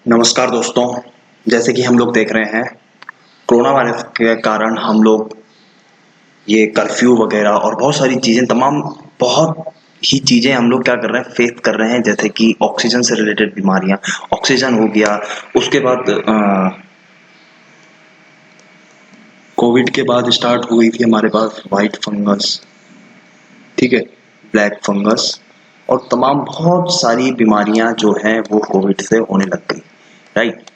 नमस्कार दोस्तों। जैसे कि हम लोग देख रहे हैं कोरोना वायरस के कारण हम लोग ये कर्फ्यू वगैरह और बहुत सारी चीजें तमाम बहुत ही चीजें हम लोग क्या कर रहे हैं फेस कर रहे हैं। जैसे कि ऑक्सीजन से रिलेटेड बीमारियां, ऑक्सीजन हो गया, उसके बाद कोविड के बाद स्टार्ट हुई थी हमारे पास वाइट फंगस, ठीक है, ब्लैक फंगस और तमाम बहुत सारी बीमारियां जो हैं वो कोविड से होने लग गई, राइट।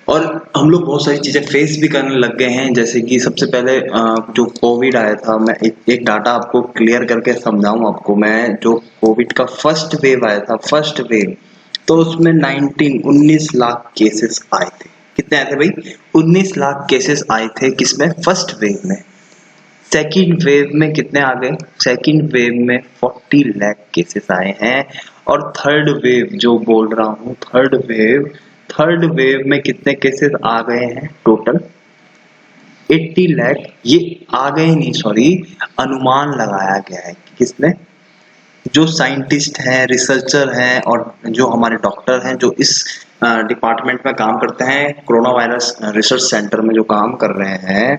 और हम लोग बहुत सारी चीजें फेस भी करने लग गए हैं। जैसे कि सबसे पहले जो कोविड आया था, मैं एक डाटा आपको क्लियर करके समझाऊं आपको। मैं जो कोविड का फर्स्ट वेव आया था, फर्स्ट वेव, तो उसमें 19 लाख केसेस आए थे। कितने आए थे भाई? 19 लाख केसेस आए थे। किसमें? फर्स्ट वेव में। सेकेंड वेव में कितने आ गए? सेकेंड वेव में 40 लाख केसेस आए हैं। और थर्ड वेव जो बोल रहा हूँ, थर्ड वेव में कितने केसेस आ गए हैं टोटल? 80 लाख। ये आ गए नहीं, सॉरी, अनुमान लगाया गया है। किसने? जो साइंटिस्ट हैं, रिसर्चर हैं और जो हमारे डॉक्टर हैं जो इस डिपार्टमेंट में काम करते हैं, कोरोना वायरस रिसर्च सेंटर में जो काम कर रहे हैं,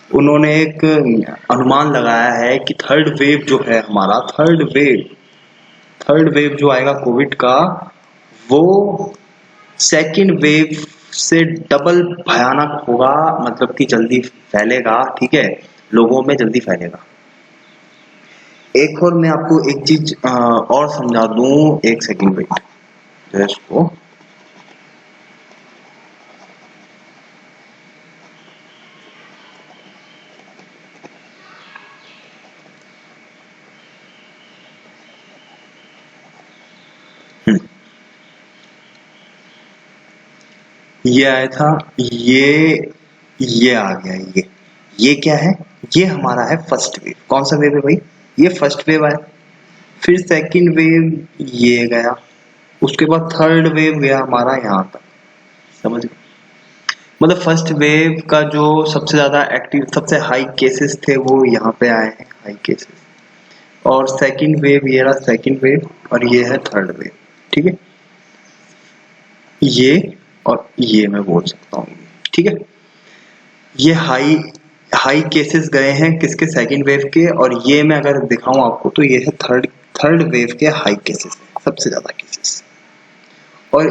उन्होंने एक अनुमान लगाया है कि थर्ड वेव जो है हमारा, थर्ड वेव जो आएगा कोविड का, वो सेकेंड वेव से डबल भयानक होगा। मतलब कि जल्दी फैलेगा, ठीक है, लोगों में जल्दी फैलेगा। एक और मैं आपको एक चीज और समझा दूं, एक सेकंड वेट, इसको ये आया था, ये आ गया। ये क्या है? ये हमारा है फर्स्ट वेव। कौन सा वेव है भाई? ये फर्स्ट वेव आया। फिर सेकंड वेव ये गया, उसके बाद थर्ड वेव गया हमारा यहाँ तक। समझ गए? मतलब फर्स्ट वेव का जो सबसे ज्यादा एक्टिव, सबसे हाई केसेस थे वो यहाँ पे आए हैं, हाई केसेस। और सेकंड वेव, ये रहा सेकंड वेव, और ये है थर्ड वेव, ठीक है। ये और ये मैं बोल सकता हूँ, ठीक है। ये हाई केसेस गए हैं किसके? सेकंड वेव के। और ये मैं अगर दिखाऊं आपको तो ये है थर्ड वेव के हाई केसेस, सबसे ज्यादा केसेस। और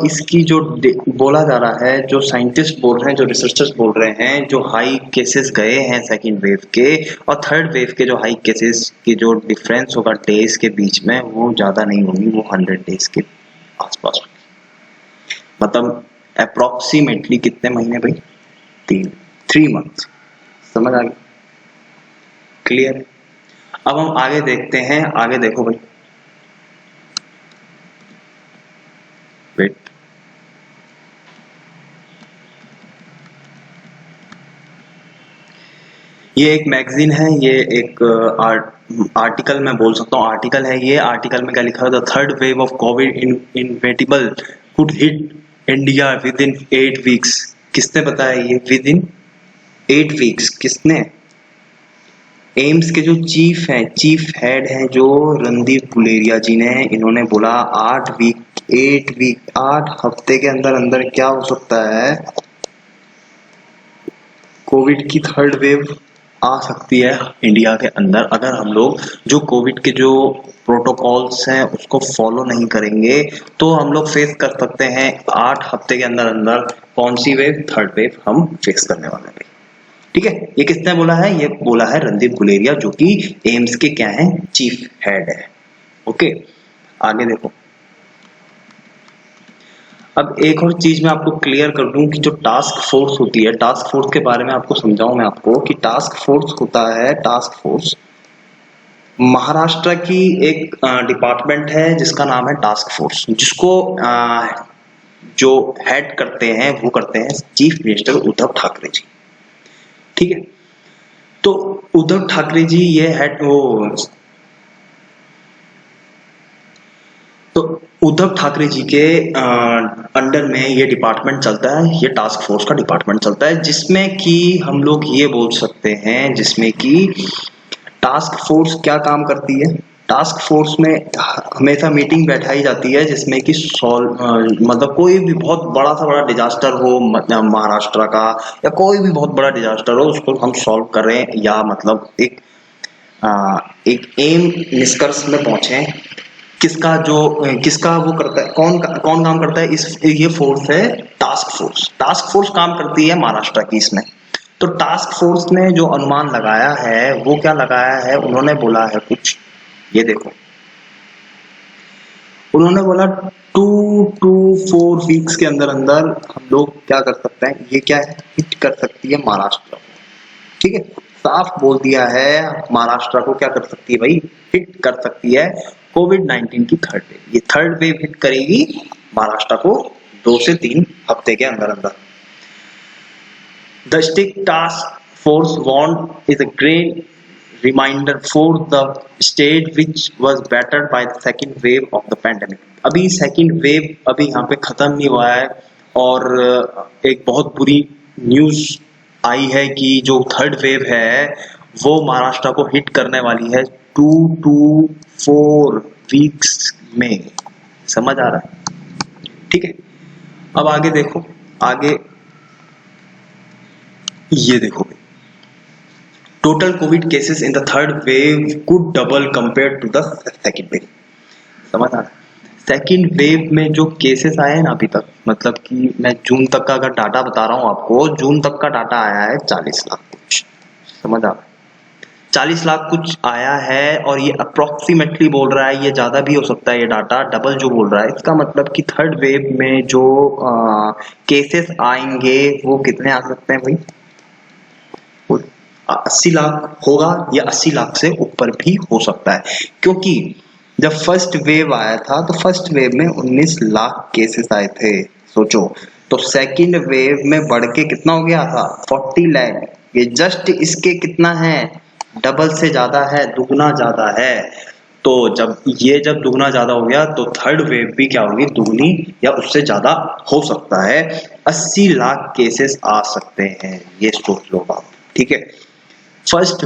इसकी जो बोला जा रहा है, जो साइंटिस्ट बोल रहे हैं, जो रिसर्चर्स बोल रहे हैं, जो हाई केसेस गए हैं सेकंड वेव के और थर्ड वेव के, जो हाई केसेस की जो डिफरेंस होगा डेज के बीच में, वो ज्यादा नहीं होगी, वो 100 डेज के आसपास होगी। मतलब अप्रोक्सीमेटली कितने महीने भाई? 3 मंथ्स। समझ आ गई? क्लियर है? अब हम आगे देखते हैं। आगे देखो भाई, वेट, ये एक मैगजीन है, ये एक आर्टिकल मैं बोल सकता हूँ, आर्टिकल है ये। आर्टिकल में क्या लिखा है? The third wave of Covid inevitable could hit India with in 8 weeks. किसने बताया ये? With in 8 weeks. किसने? एम्स के जो चीफ हेड हैं, जो रणदीप गुलेरिया जी ने, इन्होंने बोला 8 हफ्ते के अंदर अंदर क्या हो सकता है? कोविड की थर्ड वेव आ सकती है इंडिया के अंदर, अगर हम लोग जो कोविड के जो प्रोटोकॉल्स हैं उसको फॉलो नहीं करेंगे। तो हम लोग फेस कर सकते हैं 8 हफ्ते के अंदर अंदर कौन सी वेव? थर्ड वेव हम फेस करने वाले हैं, ठीक है। ये किसने बोला है? ये बोला है रणदीप गुलेरिया, जो कि एम्स के क्या है? चीफ हेड है। ओके, आगे देखो। अब एक और चीज मैं आपको क्लियर कर दूं कि जो टास्क फोर्स होती है, टास्क फोर्स के बारे में आपको समझाऊं मैं आपको कि टास्क फोर्स होता है, टास्क फोर्स महाराष्ट्र की एक डिपार्टमेंट है जिसका नाम है टास्क फोर्स, जिसको जो हेड करते हैं वो करते हैं चीफ मिनिस्टर उद्धव ठाकरे जी, ठीक है। तो उद्धव ठाकरे जी ये हेड, वो तो उद्धव ठाकरे जी के अंडर में ये डिपार्टमेंट चलता है, ये टास्क फोर्स का डिपार्टमेंट चलता है, जिसमें कि हम लोग ये बोल सकते हैं, जिसमें कि टास्क फोर्स क्या काम करती है? टास्क फोर्स में हमेशा मीटिंग बैठाई जाती है जिसमें कि सॉल्व मतलब कोई भी बहुत बड़ा सा बड़ा डिजास्टर हो महाराष्ट्र का, या कोई भी बहुत बड़ा डिजास्टर हो उसको हम सॉल्व करें, या मतलब एक एम निष्कर्ष में पहुंचे। किसका वो करता है, कौन काम करता है, इस ये फोर्स है टास्क फोर्स। टास्क फोर्स काम करती है महाराष्ट्र की इसमें। तो टास्क फोर्स ने जो अनुमान लगाया है वो क्या लगाया है, उन्होंने बोला है कुछ, ये देखो उन्होंने बोला 2 to 4 वीक्स के अंदर अंदर हम लोग क्या कर सकते हैं, ये क्या है, हिट कर सकती है महाराष्ट्र को। ठीक है, साफ बोल दिया है, महाराष्ट्र को क्या कर सकती है भाई, हिट कर सकती है कोविड-19 की थर्ड वेव। ये थर्ड वेव हिट करेगी महाराष्ट्र को 2 से 3 हफ्ते के अंदर अंदर। The Stick Task Force warned is a great reminder for the state which was battered by the second wave of the pandemic। अभी सेकंड वेव अभी यहाँ पे खत्म नहीं हुआ है, और एक बहुत बुरी न्यूज आई है कि जो थर्ड वेव है वो महाराष्ट्र को हिट करने वाली है 2 to 4 वीक्स में। समझ आ रहा है? ठीक है, अब आगे देखो, आगे ये देखो, total covid cases in the third wave could double compare to the second wave. समझ आ रहा है? सेकंड वेव में जो केसेस आए हैं ना अभी तक, मतलब कि मैं जून तक का अगर डाटा बता रहा हूँ आपको, जून तक का डाटा आया है 40 लाख कुछ। समझ आ रहा है? 40 लाख कुछ आया है, और ये अप्रोक्सीमेटली बोल रहा है, ये ज्यादा भी हो सकता है, ये डाटा डबल जो बोल रहा है। इसका मतलब कि थर्ड वेव में जो केसेस आएंगे वो कितने आ सकते हैं भाई, 80 लाख होगा, या 80 लाख से ऊपर भी हो सकता है। क्योंकि जब फर्स्ट वेव आया था तो फर्स्ट वेव में 19 लाख केसेस आए थे, सोचो। तो सेकंड वेव में बढ़ के कितना हो गया था, 40 लाख। ये जस्ट इसके कितना है, डबल से ज्यादा है, दुगना ज्यादा है। तो जब दुगना ज्यादा हो गया तो थर्ड वेव भी क्या होगी, दुगनी या उससे ज्यादा हो सकता है। 80 लाख केसेस आ सकते हैं, ये सोच लो बात। ठीक है, फर्स्ट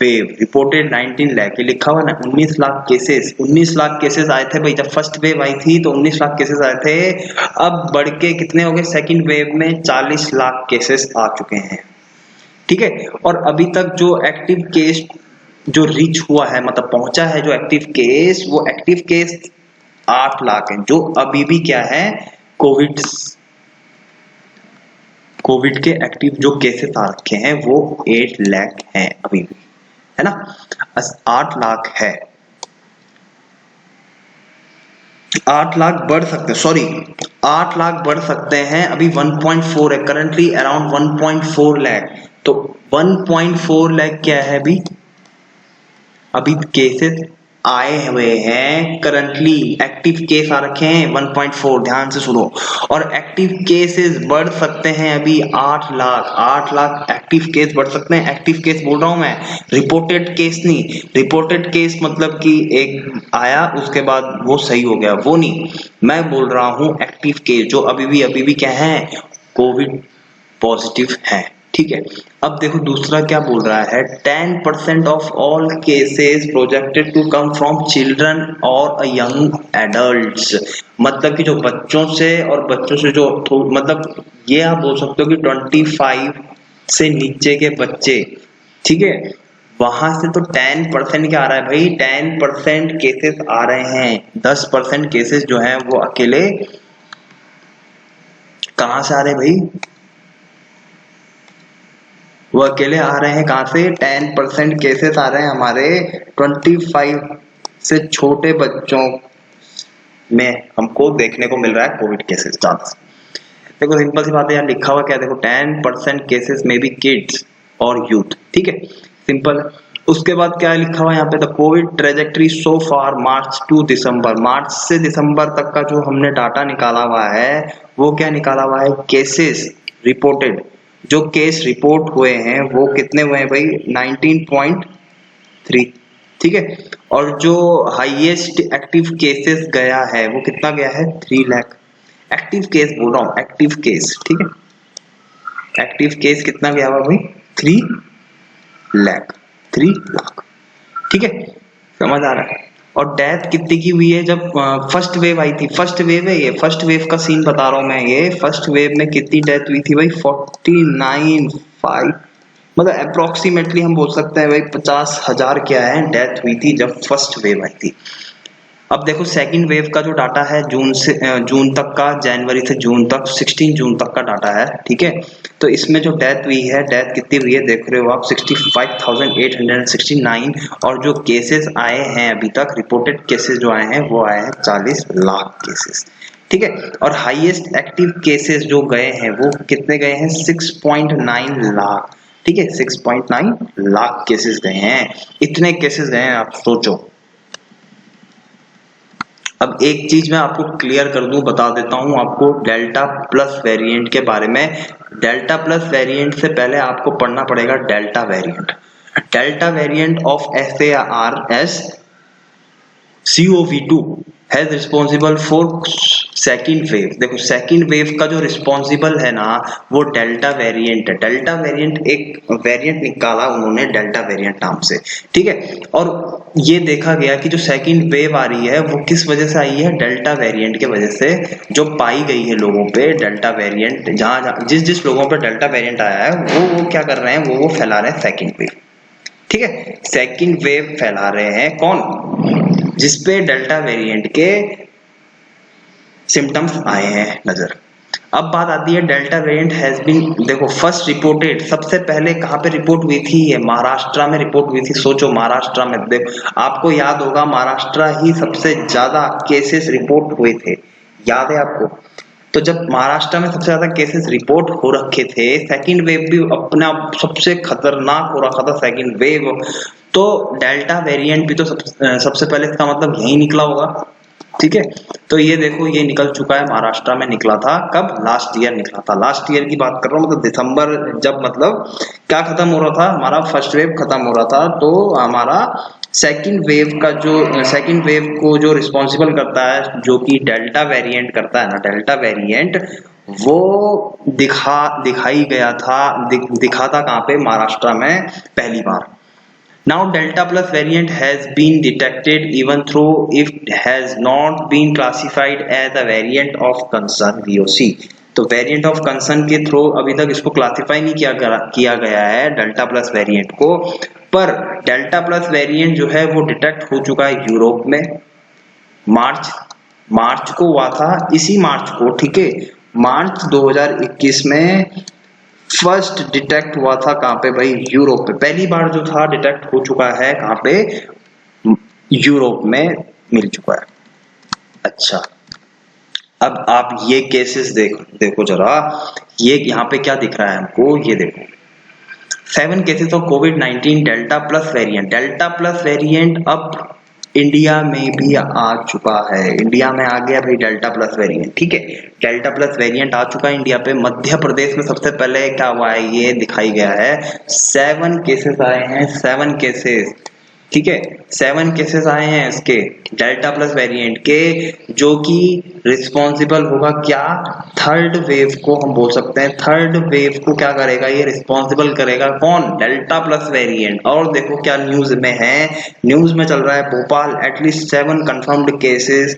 वेव रिपोर्टेड 19 लाख, ये लिखा हुआ ना 19 लाख केसेस, 19 लाख केसेस आए थे भाई जब फर्स्ट वेव आई थी, तो 19 लाख केसेस आए थे। अब बढ़ के कितने हो गए, सेकंड वेव में 40 लाख केसेस आ चुके हैं। ठीक है, और अभी तक जो एक्टिव केस जो रीच हुआ है, मतलब पहुंचा है जो एक्टिव केस, वो एक्टिव केस 8 लाख है। जो अभी भी क्या है, कोविड के एक्टिव जो केसेस आ रखे हैं वो 8 लाख हैं अभी भी, है ना। 8 लाख है, 8 लाख बढ़ सकते हैं, सॉरी 8 लाख बढ़ सकते हैं। अभी 1.4 है करंटली, अराउंड 1.4 लाख। तो 1.4 लाख क्या है अभी केसेस आए हुए हैं, करंटली एक्टिव केस आ रखे हैं 1.4, ध्यान से सुनो। और एक्टिव केसेस बढ़ सकते हैं अभी 8 लाख, 8 लाख एक्टिव केस बढ़ सकते हैं। एक्टिव केस बोल रहा हूं मैं, रिपोर्टेड केस नहीं। रिपोर्टेड केस मतलब कि एक आया उसके बाद वो सही हो गया, वो नहीं। मैं बोल रहा हूं एक्टिव केस जो अभी भी क्या है, कोविड पॉजिटिव है। ठीक है, अब देखो दूसरा क्या बोल रहा है, 10% of all cases projected to come from children और यंग एडल्ट्स। मतलब कि जो बच्चों से, और बच्चों से जो मतलब ये आप बोल सकते हो कि 25 से नीचे के बच्चे, ठीक है, वहां से तो 10% क्या आ रहा है भाई, 10% केसेस आ रहे हैं। 10% केसेस जो है वो अकेले कहां से आ रहे हैं भाई, वो अकेले आ रहे हैं कहां से, 10% केसेस आ रहे हैं हमारे 25 से छोटे बच्चों में हमको देखने को मिल रहा है कोविड केसेस ज्यादा। देखो सिंपल सी बात है यार, लिखा हुआ क्या है, देखो 10% केसेस में बी किड्स और यूथ। ठीक है, सिंपल। उसके बाद क्या लिखा हुआ है यहाँ पे, the covid trajectory so far March to December. मार्च से दिसंबर तक का जो हमने डाटा निकाला हुआ है वो क्या निकाला हुआ है, केसेस रिपोर्टेड, जो केस रिपोर्ट हुए हैं वो कितने हुए हैं भाई, 19.3। ठीक है, और जो हाईएस्ट एक्टिव केसेस गया है वो कितना गया है, 3 लाख। एक्टिव केस बोल रहा हूँ, एक्टिव केस। ठीक है, एक्टिव केस कितना गया हुआ भाई, 3 लाख। ठीक है, समझ आ रहा है। और डेथ कितनी की हुई है जब फर्स्ट वेव आई थी, फर्स्ट वेव है ये, फर्स्ट वेव का सीन बता रहा हूँ मैं, ये फर्स्ट वेव में कितनी डेथ हुई थी भाई, 49,500, मतलब अप्रोक्सीमेटली हम बोल सकते हैं भाई 50,000 क्या है डेथ हुई थी जब फर्स्ट वेव आई थी। अब देखो सेकंड वेव का जो डाटा है जून से जून तक का, जनवरी से जून तक, 16 जून तक का डाटा है, ठीक है। तो इसमें जो डेथ हुई है, डेथ कितनी हुई है देख रहे हो आप, 65,869, और जो केसेस आए हैं अभी तक, रिपोर्टेड केसेस जो आए हैं वो आए हैं 40 लाख केसेस, ठीक है। और हाईएस्ट एक्टिव केसेस जो गए हैं वो कितने गए हैं, 6.9 लाख, ठीक है, 6.9 लाख केसेस गए हैं, इतने केसेस गए हैं, आप सोचो। अब एक चीज मैं आपको क्लियर कर दूं, बता देता हूं आपको डेल्टा प्लस वेरिएंट के बारे में। डेल्टा प्लस वेरिएंट से पहले आपको पढ़ना पड़ेगा delta variant. Delta variant of SARS CoV-2 has responsible for second wave. देखो सेकेंड वेव का जो रिस्पॉन्सिबल है ना वो डेल्टा वेरिएंट है। डेल्टा वेरिएंट एक वेरिएंट निकाला उन्होंने डेल्टा वेरिएंट नाम से, ठीक है। और ये देखा गया कि जो सेकेंड वेव आ रही है वो किस वजह से आई है, डेल्टा वेरिएंट के वजह से, जो पाई गई है लोगों पे डेल्टा वेरिएंट, जहां जिस जिस लोगों पे डेल्टा वेरिएंट आया है वो क्या कर रहे हैं, वो फैला रहे हैं सेकेंड वेव, ठीक है। सेकेंड वेव फैला रहे हैं कौन, जिसपे डेल्टा वेरिएंट के सिम्टम्स आए हैं नजर। अब बात आती है डेल्टा वेरिएंट हैज बीन, देखो फर्स्ट रिपोर्टेड, सबसे पहले कहां पे रिपोर्ट हुई थी, ये महाराष्ट्र में रिपोर्ट हुई थी। सोचो महाराष्ट्र में, देखो आपको याद होगा महाराष्ट्र ही सबसे ज्यादा केसेस रिपोर्ट हुए थे, याद है आपको। तो जब महाराष्ट्र में सबसे ज्यादा केसेस रिपोर्ट हो रखे थे, सेकंड वेव भी अपना सबसे खतरनाक हो रखा था सेकंड वेव, तो डेल्टा वेरिएंट भी तो सबसे पहले, इसका मतलब यही निकला होगा, ठीक है। तो ये देखो ये निकल चुका है, महाराष्ट्र में निकला था, कब, लास्ट ईयर निकला था, लास्ट ईयर की बात कर रहा हूँ, मतलब दिसंबर, जब मतलब क्या खत्म हो रहा था, हमारा फर्स्ट वेव खत्म हो रहा था, तो हमारा सेकंड वेव का जो, सेकंड वेव को जो रिस्पॉन्सिबल करता है, जो कि डेल्टा वेरिएंट करता है ना, डेल्टा वेरिएंट, वो दिखाई गया था, दिखा था कहाँ पे, महाराष्ट्र में पहली बार। Now Delta plus variant has been detected even though it has not been classified as a variant of concern VOC। तो वेरिएंट ऑफ कंसर्न के थ्रू अभी तक इसको क्लासिफाई नहीं किया गया है डेल्टा प्लस वेरिएंट को, पर डेल्टा प्लस वेरिएंट जो है वो डिटेक्ट हो चुका है यूरोप में, मार्च को हुआ था, इसी मार्च को, ठीक है, मार्च 2021 में फर्स्ट डिटेक्ट हुआ था, कहां पे भाई, यूरोप पे, पहली बार जो था डिटेक्ट हो चुका है, कहां पे, यूरोप में मिल चुका है। अच्छा, अब आप ये केसेस देखो जरा, ये यहाँ पे क्या दिख रहा है हमको, ये देखो 7 cases of covid delta plus variant. Delta plus variant अब इंडिया में भी आ चुका है, इंडिया में आ गया भाई डेल्टा प्लस वेरिएंट, ठीक है। डेल्टा प्लस वेरिएंट आ चुका है इंडिया पे। मध्य प्रदेश में सबसे पहले क्या हुआ है, ये दिखाई गया है, 7 केसेस आए हैं, 7 केसेस, ठीक है, 7 केसेस आए हैं इसके डेल्टा प्लस वेरिएंट के, जो कि रिस्पॉन्सिबल होगा क्या, थर्ड वेव को हम बोल सकते हैं, थर्ड वेव को क्या करेगा, ये रिस्पॉन्सिबल करेगा कौन, डेल्टा प्लस वेरिएंट। और देखो क्या न्यूज में है, न्यूज में चल रहा है, Bhopal at least 7 confirmed cases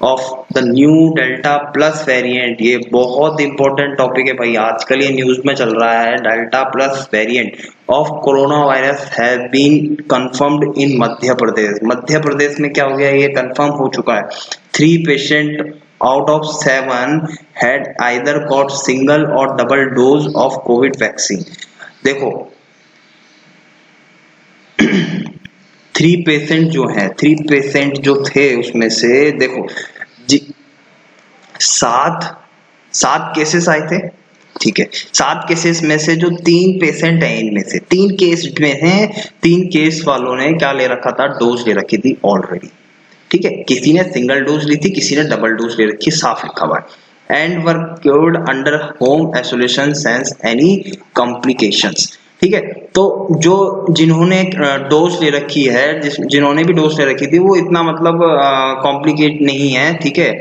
of the new delta plus variant. ये बहुत इंपॉर्टेंट टॉपिक है भाई, आजकल ये न्यूज में चल रहा है, delta plus variant of corona virus have been confirmed in Madhya Pradesh. Madhya Pradesh में क्या हो गया, ये कंफर्म हो चुका है। 3 patient out of 7 had either got single or double dose of COVID vaccine। देखो 3 पेशेंट जो हैं, 3 पेशेंट जो थे उसमें से देखो जी 7 केसेस आए थे, ठीक है। 7 केसेस में से जो 3 पेशेंट हैं, इनमें से 3 केस में हैं, 3 केस वालों ने क्या ले रखा था, डोज ले रखी थी ऑलरेडी, ठीक है। किसी ने सिंगल डोज ली थी, किसी ने डबल डोज ले रखी, साफ लिखा हुआ है। And were cured under home isolation sense any complications, ठीक है। तो जो जिन्होंने डोज ले रखी है, जिन्होंने भी डोज ले रखी थी, वो इतना मतलब कॉम्प्लिकेट नहीं है, ठीक है।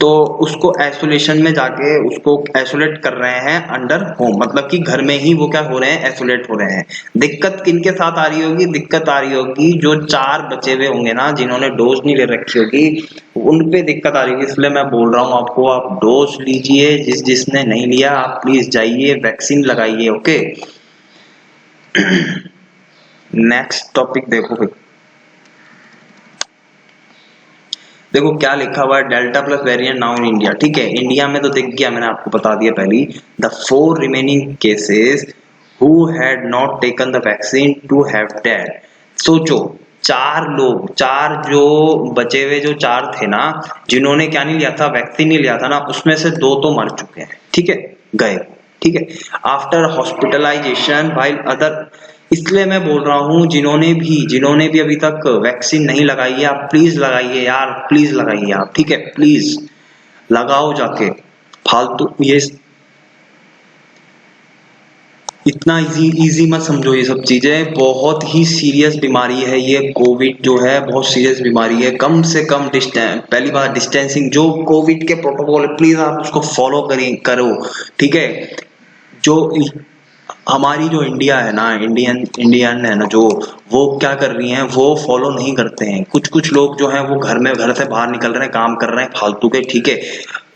तो उसको आइसोलेशन में जाके उसको आइसोलेट कर रहे हैं अंडर होम, मतलब कि घर में ही वो क्या हो रहे हैं, आइसोलेट हो रहे हैं। दिक्कत किनके साथ आ रही होगी, दिक्कत आ रही होगी जो 4 बचे हुए होंगे ना, जिन्होंने डोज नहीं ले रखी होगी, उन पे दिक्कत आ रही होगी। इसलिए मैं बोल रहा हूँ आपको, आप डोज लीजिए, जिसने नहीं लिया आप प्लीज जाइए वैक्सीन लगाइए। ओके नेक्स्ट टॉपिक देखो भाई, देखो क्या लिखा हुआ है, delta plus variant now in India. ठीक है, इंडिया में तो दिख गया, मैंने आपको बता दिया पहले। The 4 remaining cases who had not taken the vaccine to have dead. सोचो 4 लोग, 4 जो बचे हुए जो 4 थे ना, जिन्होंने क्या नहीं लिया था, वैक्सीन नहीं लिया था ना, उसमें से 2 तो मर चुके हैं। ठीक है, गए। ठीक है, आफ्टर हॉस्पिटलाइजेशन वाइल अदर। इसलिए मैं बोल रहा हूँ जिन्होंने भी अभी तक वैक्सीन नहीं लगाई है, आप प्लीज लगाइए यार, प्लीज लगाइए आप। ठीक है, प्लीज लगाओ जाके, फालतू ये इतना इजी मत समझो। ये सब चीजें बहुत ही सीरियस बीमारी है, ये कोविड जो है बहुत सीरियस बीमारी है। कम से कम डिस्टेंस, पहली बार डिस्टेंसिंग, जो कोविड के प्रोटोकॉल प्लीज आप उसको फॉलो करो। ठीक है, जो हमारी जो इंडिया है ना, इंडियन है ना, जो वो क्या कर रही हैं, वो फॉलो नहीं करते हैं। कुछ कुछ लोग जो हैं वो घर से बाहर निकल रहे हैं, काम कर रहे हैं फालतू के। ठीक है,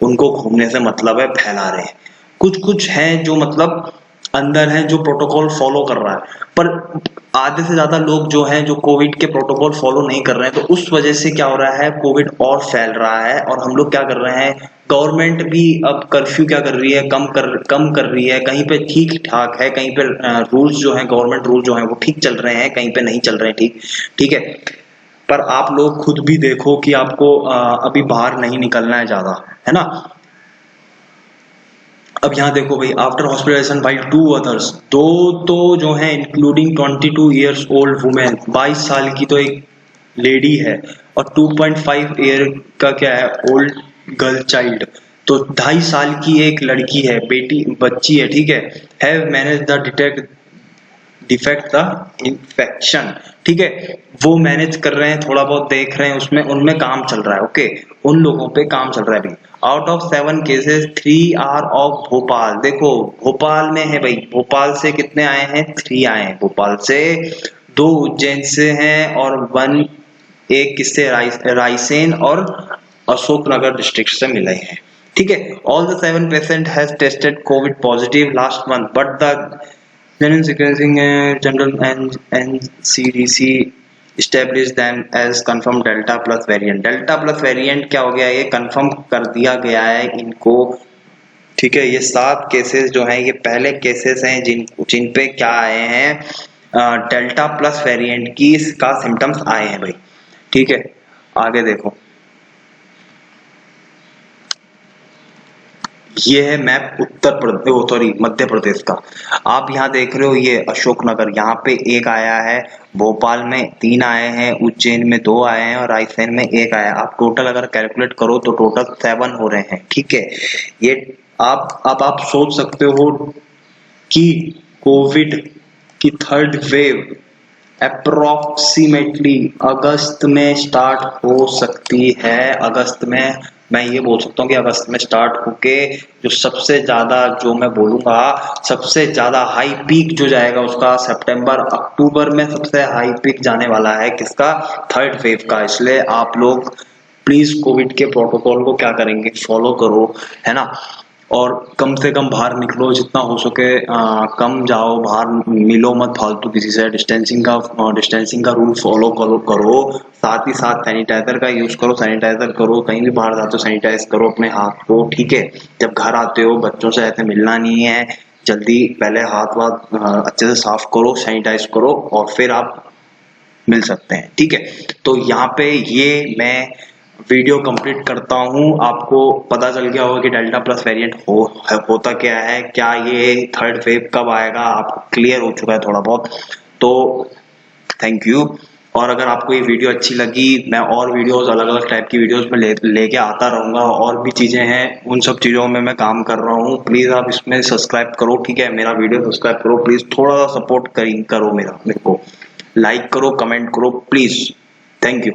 उनको घूमने से मतलब है, फैला रहे हैं। कुछ कुछ हैं जो मतलब अंदर हैं, जो प्रोटोकॉल फॉलो कर रहा है, पर आधे से ज्यादा लोग जो हैं जो कोविड के प्रोटोकॉल फॉलो नहीं कर रहे हैं। तो उस वजह से क्या हो रहा है, कोविड और फैल रहा है। और हम लोग क्या कर रहे हैं, गवर्नमेंट भी अब कर्फ्यू क्या कर रही है, कम कर रही है। कहीं पे ठीक ठाक है, कहीं पे रूल्स जो है, गवर्नमेंट रूल जो है वो ठीक चल रहे हैं, कहीं पे नहीं चल रहे हैं ठीक। ठीक है, पर आप लोग खुद भी देखो कि आपको अभी बाहर नहीं निकलना है ज्यादा, है ना। अब यहाँ देखो भाई, आफ्टर हॉस्पिटलाइजेशन बाई 2 अदर्स, 2 तो जो है इंक्लूडिंग 22 ईयर्स ओल्ड वुमेन, 22 साल की तो एक लेडी है, और 2.5 ईयर का क्या है, ओल्ड गर्ल चाइल्ड, तो 2.5 साल की एक लड़की है, बच्ची है। ठीक है, have manage the defect the infection. ठीक है, वो मैनेज कर रहे हैं, थोड़ा बहुत देख रहे हैं, उसमें उनमें काम चल रहा है। ओके, उन लोगों पे काम चल रहा है अभी। Out of 7 cases 3 are of Bhopal. देखो भोपाल में है भाई, भोपाल से कितने आए हैं, 3 आए हैं भोपाल से, 2 उज्जैन से हैं, और 1 एक किससे, रायसेन और अशोकनगर डिस्ट्रिक्ट से मिले हैं। ठीक है, all the 7 patient has tested Covid positive last month, but the genetic sequencing general and NCDC established them as confirmed delta plus variant। delta plus variant क्या हो गया, ये कंफर्म कर दिया गया है इनको। ठीक है, ये 7 केसेस जो हैं ये पहले केसेस हैं जिन पे क्या आए हैं, डेल्टा प्लस वेरिएंट की का सिम्टम्स आए हैं भाई। ठीक है, आगे देखो, ये है मैप उत्तर प्रदेश, सॉरी मध्य प्रदेश का। आप यहाँ देख रहे हो, ये अशोकनगर, यहाँ पे 1 आया है, भोपाल में 3 आए हैं, उज्जैन में 2 आए हैं, और रायसेन में 1 आया है। आप टोटल अगर कैलकुलेट करो तो टोटल 7 हो रहे हैं। ठीक है, ये आप सोच सकते हो कि कोविड की 3rd वेव अप्रोक्सीमेटली अगस्त में स्टार्ट हो सकती है। अगस्त में, मैं ये बोल सकता हूँ कि अगस्त में स्टार्ट होके जो सबसे ज्यादा, जो मैं बोलूंगा सबसे ज्यादा हाई पीक जो जाएगा उसका सितंबर अक्टूबर में सबसे हाई पीक जाने वाला है, किसका, 3rd वेव का। इसलिए आप लोग प्लीज कोविड के प्रोटोकॉल को क्या करेंगे, फॉलो करो, है ना। और कम से कम बाहर निकलो, जितना हो सके कम जाओ बाहर, मिलो मत फालतू किसी से, डिस्टेंसिंग का रूल फॉलो करो। साथ ही साथ सैनिटाइजर का यूज करो, सैनिटाइजर करो, कहीं भी बाहर जाते हो सैनिटाइज करो अपने हाथ को। ठीक है, जब घर आते हो बच्चों से ऐसे मिलना नहीं है, जल्दी पहले हाथ अच्छे से साफ करो, सैनिटाइज करो, और फिर आप मिल सकते हैं। ठीक है, तो यहाँ पे ये मैं वीडियो कंप्लीट करता हूँ। आपको पता चल गया होगा कि डेल्टा प्लस वेरिएंट होता क्या है, क्या ये 3rd वेव कब आएगा, आपको क्लियर हो चुका है थोड़ा बहुत। तो थैंक यू। और अगर आपको ये वीडियो अच्छी लगी, मैं और वीडियोस, अलग अलग टाइप की वीडियोस में लेके आता रहूंगा। और भी चीजें हैं, उन सब चीजों में मैं काम कर रहा हूँ। प्लीज आप इसमें सब्सक्राइब करो। ठीक है, मेरा वीडियो सब्सक्राइब करो प्लीज, थोड़ा सा सपोर्ट करो मेरे को, लाइक करो, कमेंट करो प्लीज। Thank you.